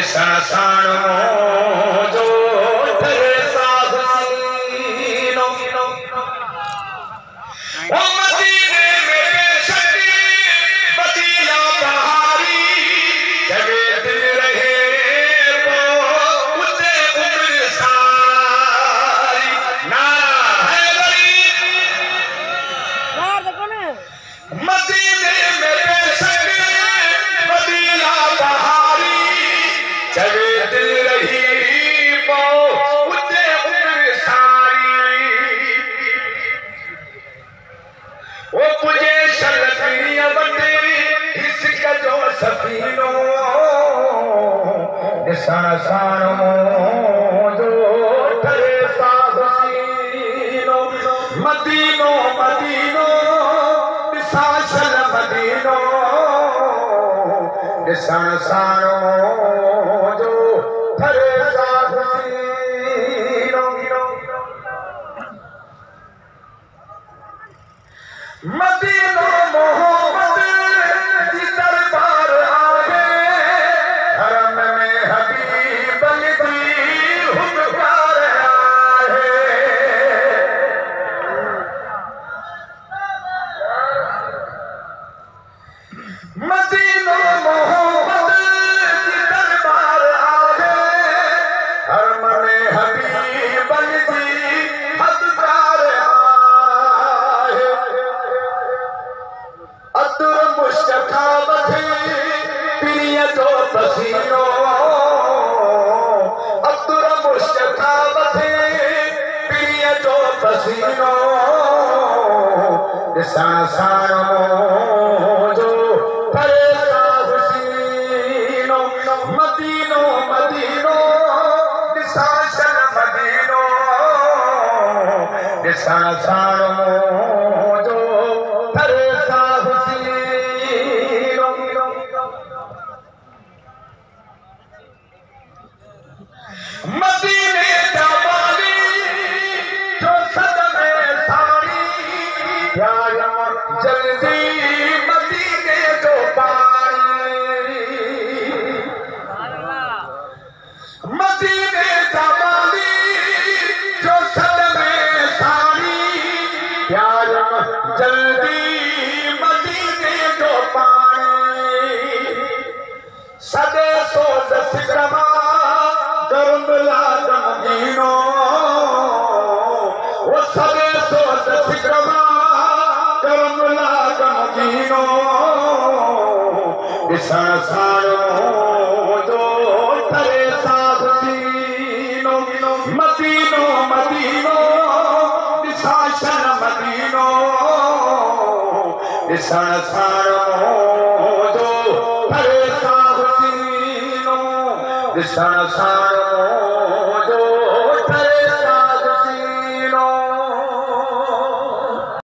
ॾिसण साणो जो ठरे साहसीनो ओ मदीने में बेशक मदीना बहारी जगे दिल रहे वो उसे उम्र सारी ना है गरीब मदीने में बेशक मदीना बहारी जगे दिल रही वो उसे उम्र सारी वो तुझे शलकियां बंदे इसक जो सफीनो ॾिसण साणो जो ठरे साहसीनो मदीनो मदीनो ॾिसां शल मदीनो ॾिसण साणो जो ठरे साहसीनो मदीनो मोहम्मद जी दरबार आए हरम में हबीब अली दी हुकमार आए मदीनो मोहम्मद जी दरबार आए हरम में हबीब अली दी हुकमार आए अतुर मुश्तफा बथे पिरिय जो पसीनो अतुर मुश्तफा बथे पिरिय जो पसीनो ॾिसण साणो जो ठरे साहसीनो मदीनो मदीनो ॾिसां शल मदीनो ॾिसण साणो जो ठरे साहसीनो मदीने जा बाली जो सद में साड़ी प्यार जल्दी मदीने जो पानी मदीने जा बाली जो सद में साड़ी प्यार जल्दी मदीने जो पानी सदे सो दस क्रमा करमला गमगीनो वो सदे सो दस क्रमा करमला गमगीनो ॾिसण साणो जो ठरे साहसीनो मदीनो मदीनो ॾिसां शल मदीनो ॾिसण साणो जो ठरे साहसीनो ॾिसण साणो जो ठरे